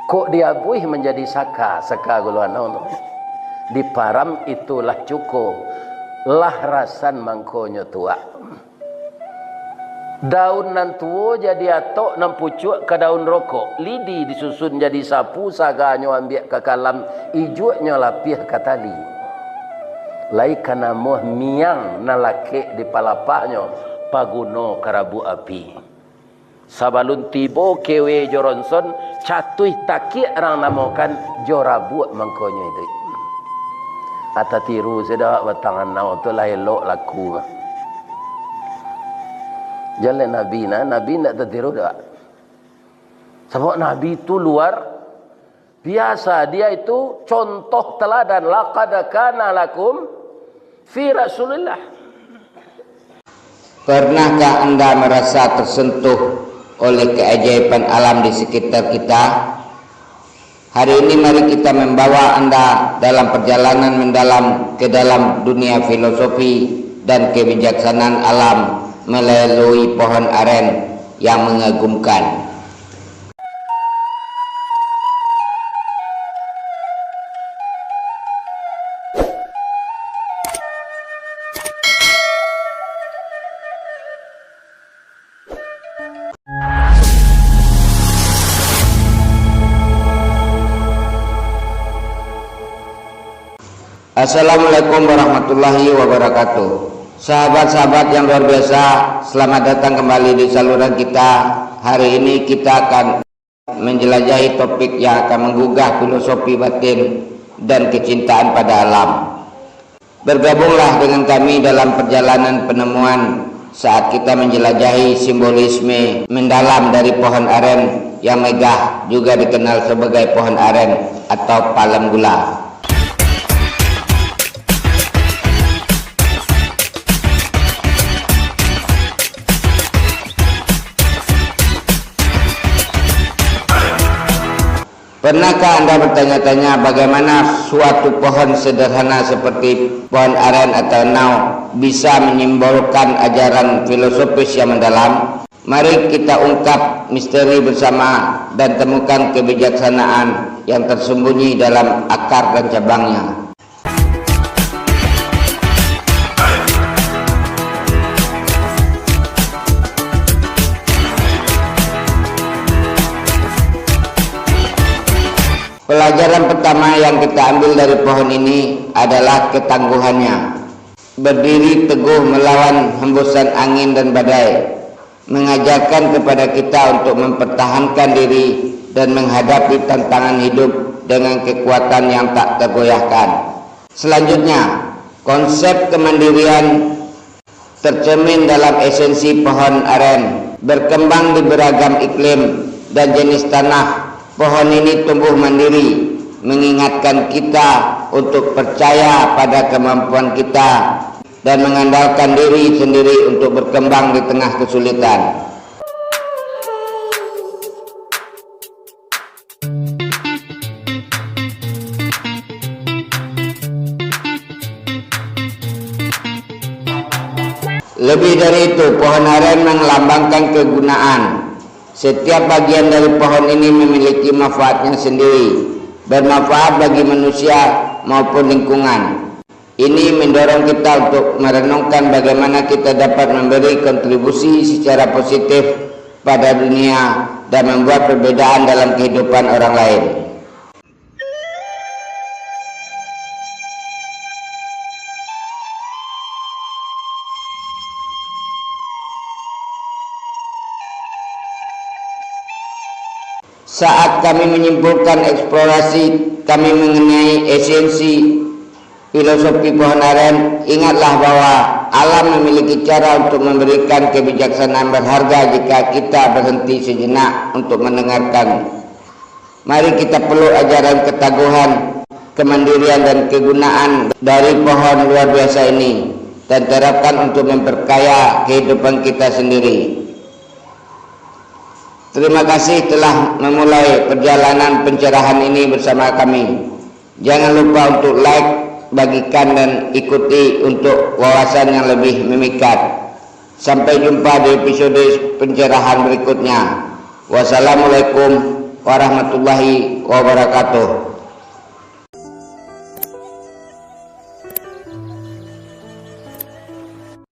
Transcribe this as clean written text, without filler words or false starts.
Kok diabuih menjadi saka guluan di param itulah cukup lah rasan mangkonyo tua daun nan tuo jadi atok nan pucuk ke daun rokok lidi disusun jadi sapu saganyo ambil ke kalam ijuaknya lapih ke tali lai kana moh miang nalake di palapahnya paguno karabu api sabalun tibo kewe joronson catuih taki orang namakan jorabu mangkonyo itu ata tiru sedah batangan nau tu lah elok laku jalan nabi nak tertiru dah sebab nabi itu luar biasa dia itu contoh teladan laqad kana lakum fi rasulillah. Pernahkah Anda merasa tersentuh oleh keajaiban alam di sekitar kita? Hari ini mari kita membawa Anda dalam perjalanan mendalam ke dalam dunia filosofi dan kebijaksanaan alam melalui pohon aren yang mengagumkan. Assalamualaikum warahmatullahi wabarakatuh. Sahabat-sahabat yang luar biasa, selamat datang kembali di saluran kita. Hari ini kita akan menjelajahi topik yang akan menggugah filosofi batin dan kecintaan pada alam. Bergabunglah dengan kami dalam perjalanan penemuan saat kita menjelajahi simbolisme mendalam dari pohon aren yang megah, juga dikenal sebagai pohon aren atau palem gula. Pernahkah Anda bertanya-tanya bagaimana suatu pohon sederhana seperti pohon aren atau nau bisa menyimbolkan ajaran filosofis yang mendalam? Mari kita ungkap misteri bersama dan temukan kebijaksanaan yang tersembunyi dalam akar dan cabangnya. Pelajaran pertama yang kita ambil dari pohon ini adalah ketangguhannya. Berdiri teguh melawan hembusan angin dan badai, mengajarkan kepada kita untuk mempertahankan diri dan menghadapi tantangan hidup dengan kekuatan yang tak tergoyahkan. Selanjutnya, konsep kemandirian tercermin dalam esensi pohon aren. Berkembang di beragam iklim dan jenis tanah, pohon ini tumbuh mandiri, mengingatkan kita untuk percaya pada kemampuan kita dan mengandalkan diri sendiri untuk berkembang di tengah kesulitan. Lebih dari itu, pohon aren melambangkan kegunaan. Setiap bagian dari pohon ini memiliki manfaatnya sendiri, bermanfaat bagi manusia maupun lingkungan. Ini mendorong kita untuk merenungkan bagaimana kita dapat memberi kontribusi secara positif pada dunia dan membuat perbedaan dalam kehidupan orang lain. Saat kami menyimpulkan eksplorasi kami mengenai esensi filosofi pohon aren, ingatlah bahwa alam memiliki cara untuk memberikan kebijaksanaan berharga jika kita berhenti sejenak untuk mendengarkan. Mari kita peluk ajaran ketaguhan, kemandirian dan kegunaan dari pohon luar biasa ini dan terapkan untuk memperkaya kehidupan kita sendiri. Terima kasih telah memulai perjalanan pencerahan ini bersama kami. Jangan lupa untuk like, bagikan dan ikuti untuk wawasan yang lebih memikat. Sampai jumpa di episode pencerahan berikutnya. Wassalamualaikum warahmatullahi wabarakatuh.